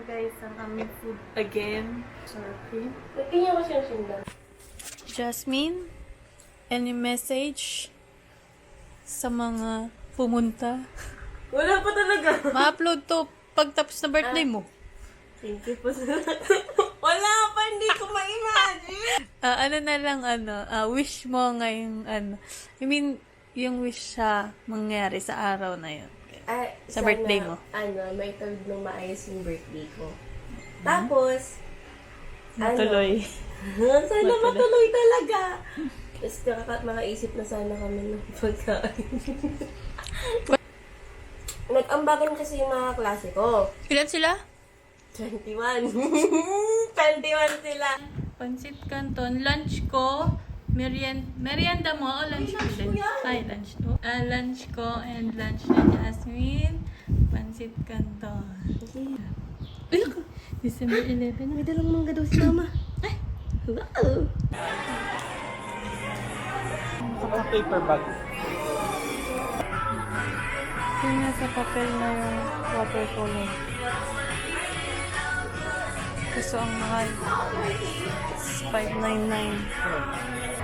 guys ang aming food again. Sorry. Tingnan ko siya sundan. Jasmine, any message sa mga pumunta? Wala pa talaga. Ma-upload to pagtapos na birthday mo. Thank you po sa wala pa, hindi ko ma-imagine. Ano na lang, wish mo ngayong, I mean, yung wish sa mangyari sa araw na yun. Sa birthday mo. May third nung maayos yung birthday ko. Tapos, Matuloy. sana matuloy talaga. Tapos makaisip na sana kami ng pagkain. Nag-ambagan kasi yung mga klase ko. Ilan sila? 21. 21 sila. Pansit Canton. Lunch ko. Merienda mo o lunch ko din? Ay, lunch ko. Lunch ko and lunch ni Jasmine. Pansit Canton. December 11 na. May dalang mangga daw si mama. Ay! Wow! Paper bag. Yung nasa papel na yung watercolor. Kaso ang mahal. It's $5.99.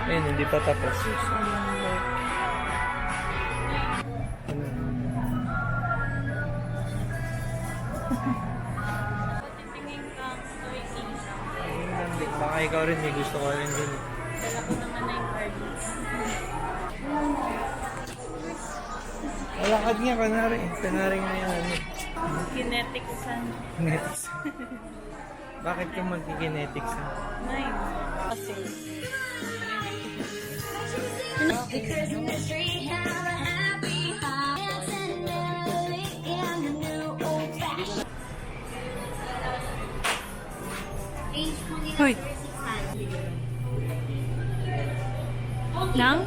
Ayun, hindi pa tapos. Titingin kang noisy. Ayun, baka ikaw rin, may gusto ko rin din. Dala ko naman na yung card. Malakad nga, kanari. Kanari nga yan. Kinetic sun. Kinetics. Bakit ka mag-kinetics? Nice. Kasi. Hoy. Nang?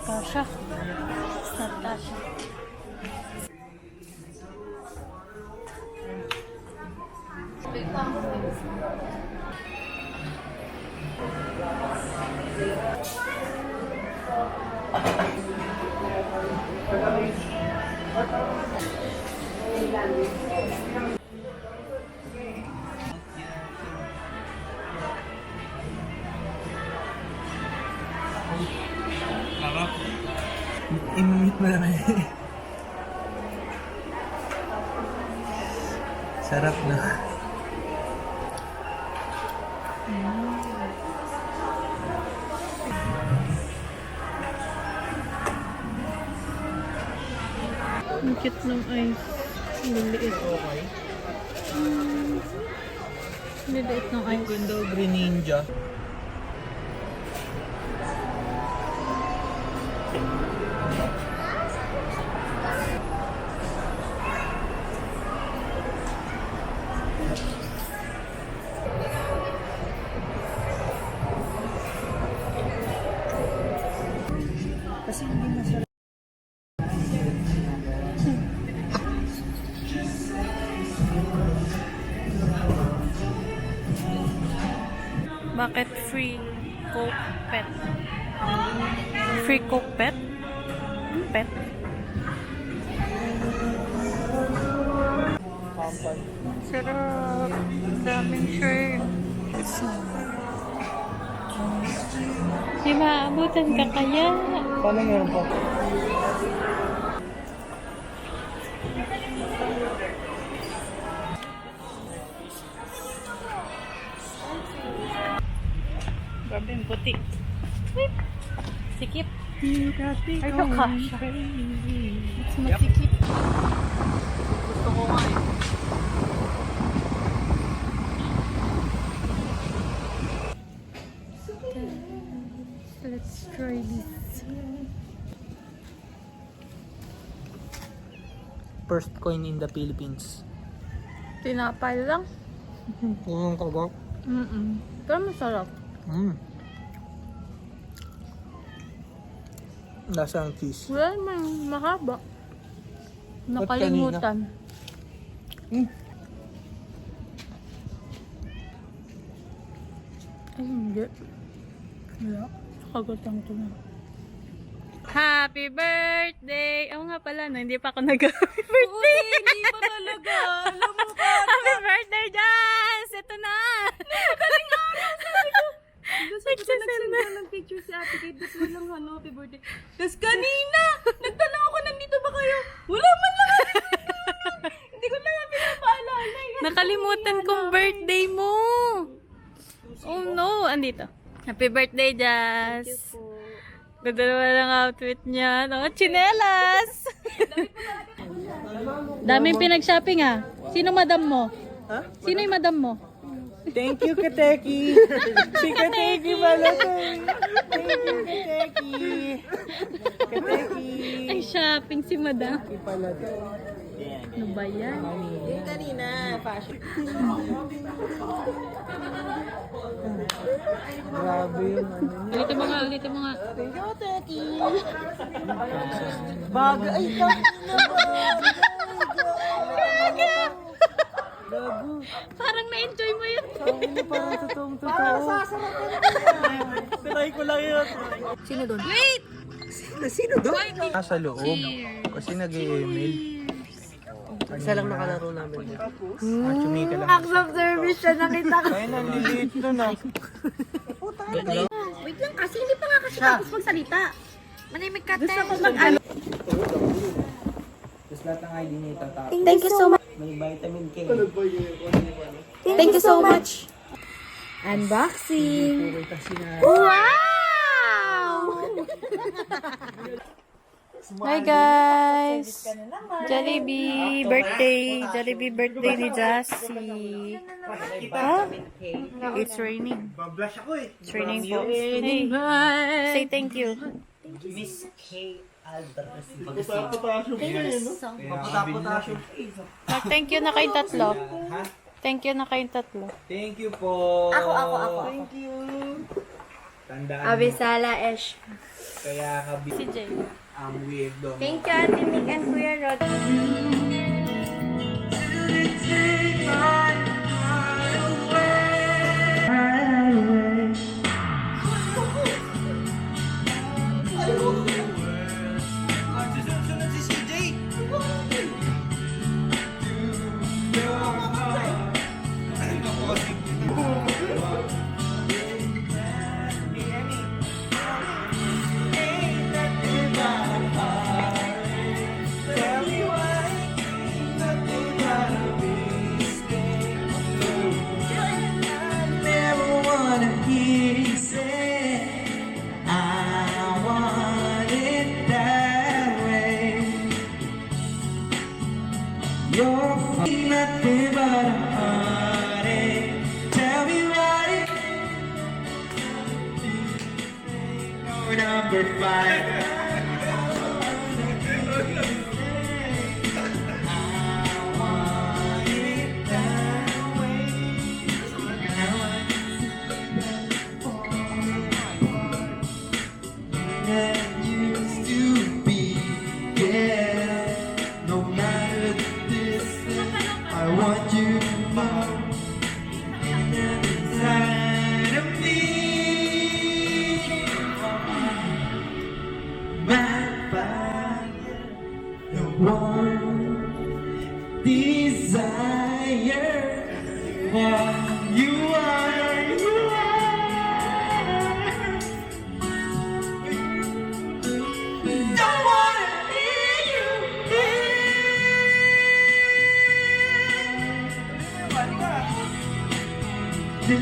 Natasha. Natasha. Sarap. Imimit mo naman. Sarap na. Ang cute ng ice. Liliit. Okay. Liliit ng Ang ice. ganda, Green Ninja. Kasi hindi masarap. Bakit free Coke pet? Free Coke pet? Pet? Sarap! Daming shirt. Di maabutan ka kaya? Paano meron pa? Grabe yung puti. Sikip. Ay, Ay, ito kasha. Mas masikip. Gusto ko first coin in the Philippines. Tinapay lang. Purong kagok. Pero masarap. Lasa ang cheese. Wala naman mahaba. Nakalimutan. Ay, hindi. Wala. Kagatan ko na. Happy birthday! Oo nga pala, no? Hindi pa ako nag-happy birthday. Hindi pa talaga. Alam mo ba? Happy birthday, Jazz! Ito na! Nagsasend na ng picture si ate kay Diyos walang happy birthday. Tapos kanina, nagtanong ako, nandito ba kayo? Wala man lang. Hindi ko na nga pinapaalala. Nakalimutan kong birthday mo! Oh no! Andito. Happy birthday, Jazz! Ganda naman ang outfit niya. No? Chinelas! Daming pinag-shopping ah. Sino madam mo? Ha? Sino yung madam mo? Thank you, Kateki! Si Kateki pala to. Thank you, Kateki! Kateki! Ay, shopping si madam. Kateki pala to. Ano ba yan? Yung kanina, fashion. Grabe yun. Ulitin mo nga, ulitin mo nga. Thank you, Teki. Baga, ay, Gago. Parang na-enjoy mo yun. Ano pa ang totoong-totoo? Try ko lang yun. Sino doon? Wait! Sino doon? Nasa loob. Kasi nag-email. Isa lang nakalaro namin. Chumika lang. Acts of service siya, nakita ko. Ay, nandiliit doon ah. Wait lang kasi, hindi pa nga kasi tapos magsalita. Manimik ka, Gusto ko mag-ano. Tapos lahat ng ID niya itatapos. Thank you so much. May vitamin K. Thank you so much. Unboxing. Puro kasi na. Wow! Hi guys! Jollibee birthday! Jollibee birthday ni Jassy. Ah? It's raining. Bablash ako eh. It's raining po. Hey, say thank you. Miss K. Alvarez. Thank you na kayong tatlo. Thank you na kayong tatlo. Thank you po. Ako. Thank you. Tandaan mo. Abisala Esh. Kaya kabi Si Jay. ang weirdo. Thank you, Ate Mick and Kuya Rod. Nothing but a heartache. Tell me why. Number 5. I want you to know inside of me, my fire, the one desire, what you are, you are. Don't wanna leave you here. The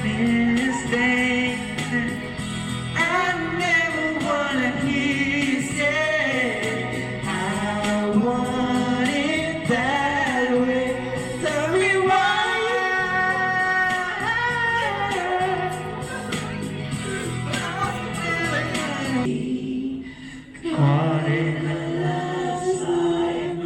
mistake. I never wanna hear you say I want it that way. Tell me why. Caught in the last line.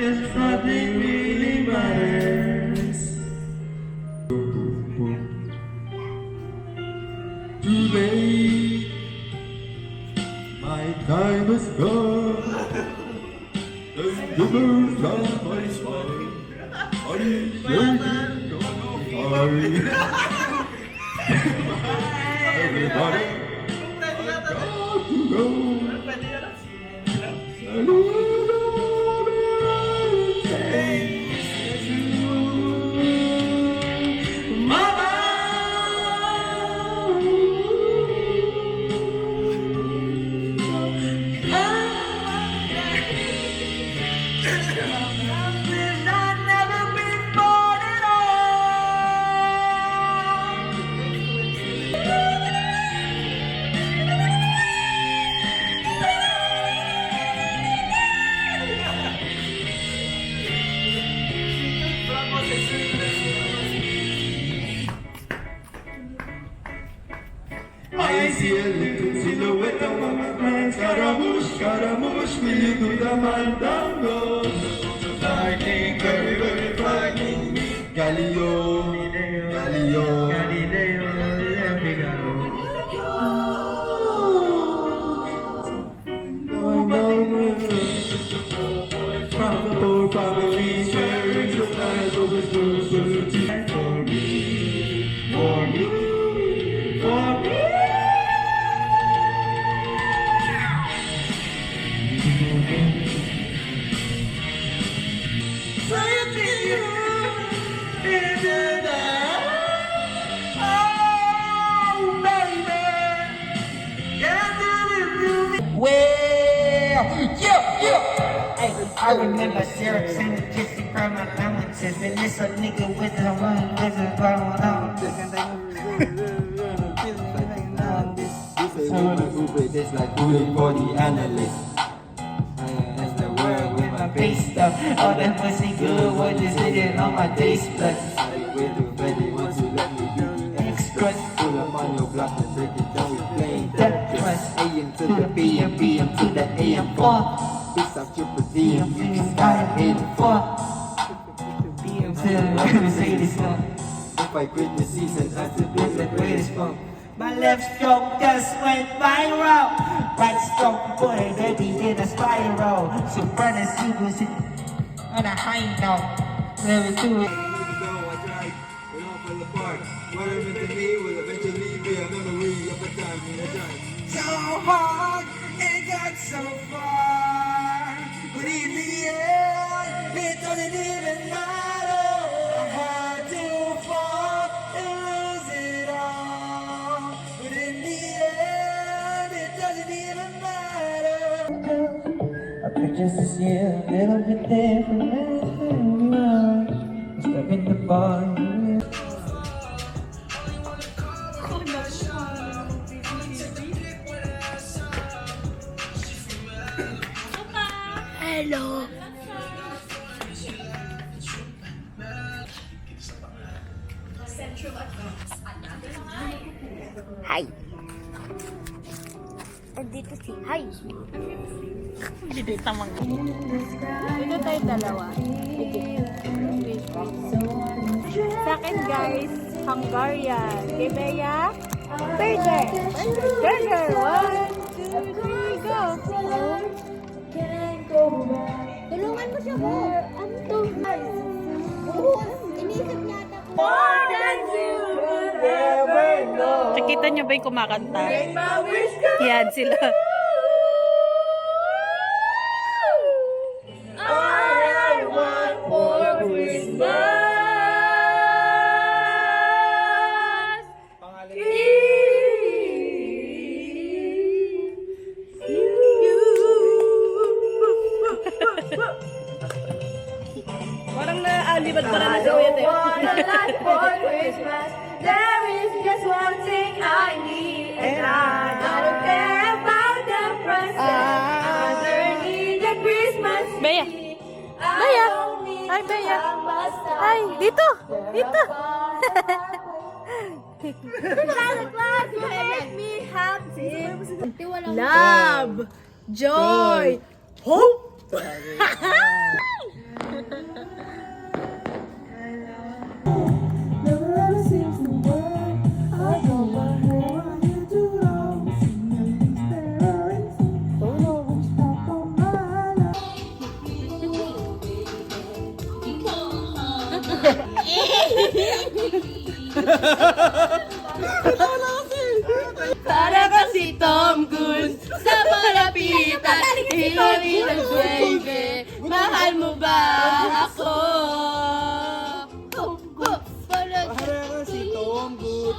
It's nothing really matters. Too late. My time is gone. The rivers of my spine are shaking on my heart. Everybody, I got to go. I see a little silhouette of a man. Scaramouche, will you do the mandango? Frightening, very, very frightening. Galileo, from the poor family, sharing the lives of his society. For me, for me. I remember syrups and the kissing from my mountains. And this a nigga with the one living around. It's like food for the analyst. That's the world with my face stuff. All that pussy good, what is sitting on my taste buds? I wait to bed, once you let me do the Extras. pull up on your block and break it down, we playing Tetris. AM to To the the PM, PM to the AM4. It's a triple D, PM, you just got it for. PM to the Mercedes. If I quit the season, I still With the greatest funk. My left stroke just went viral. Right stroke, boy, dirty in a spiral. So brothers, you was on a high note. Never do it. What I meant to me will eventually be a memory of a time in a time. So hard and got so far, but in the end, it doesn't even matter. I had to fall and lose it all, but in the end, it doesn't even matter. I could just see a little bit different. Stuck in the bar. Hello. Hi. Andito si Hi. Dito tamang. Dito tayo dalawa. Sa akin guys, Hungarian. Kay Bea, burger. Burger. 1, 2, 3, go. Tulungan mo siya mo. Ano to? Inisip niya ata ko. More than you could ever know. Nakita niyo ba yung kumakanta? Yan sila. I want for Christmas. Parang naalibad pa na si Kuya Teo. For Christmas, there is just one thing I need, and I don't care about the present. Underneath the Christmas Bea. tree, Bea. don't need Hi, Bea. to have a star. Ay, dito. Dito. Santa Claus, you make me happy. Love. Joy. Hope. Never ever seems to work. I go my head on you do it all. See me parents. Don't know which stop on my life. Para kasi Tom Cruise sa malapitan, hilang baby, mahal mo ba ako? Para ka si Tom Good.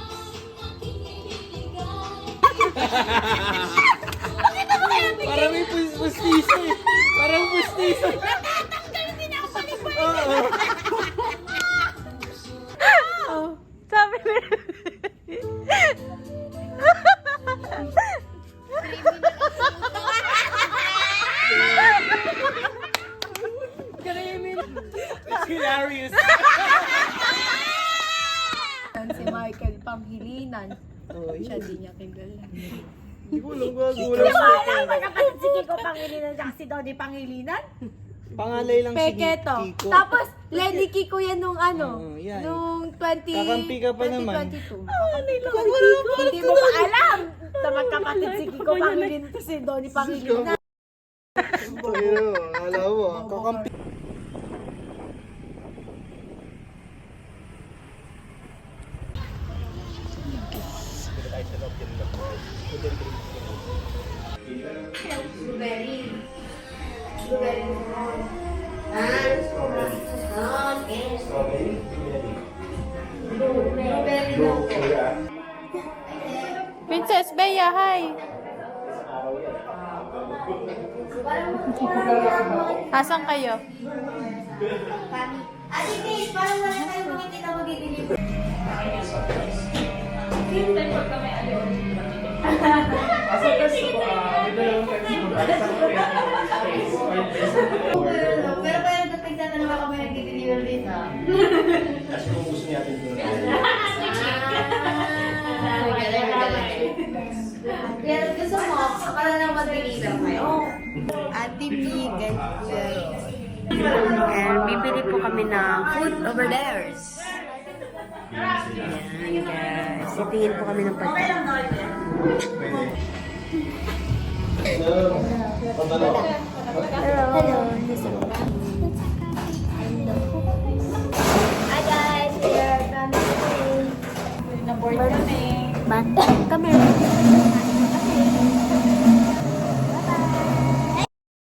Parang may pustiso eh. Parang pustiso. Sabi ni Hilarious. Si Michael Panghilinan. Siya din niya kilala. Hindi ko lang gagulang sa Alam mo kapatid si Kiko Pangilinan at si Dodi Pangilinan? pangalay lang si Peketo. Kiko. Tapos, Lenny Kiko yan nung ano? Oo, yan. Nung 20... Kakampi ka pa naman. 2022. Hindi mo pa alam na magkapatid si Kiko Pangilinan at si Dodi Pangilinan. Pero, alam mo, kakampi. Princess Bea, hi! Asan kayo? Ate Grace, parang wala tayong makikita mag-i-deliver. Pero kapag tatanong ako may nag-i-deliver dito. Kasi kung gusto niya atin doon. Kaya gusto mo, para lang mag-deliver kayo. Ate B, ganyan. And bibili po kami ng food over there. Yan guys. Titingin po kami ng pagkain. Hello. Hi guys, we are coming. Na-board kami. Come here.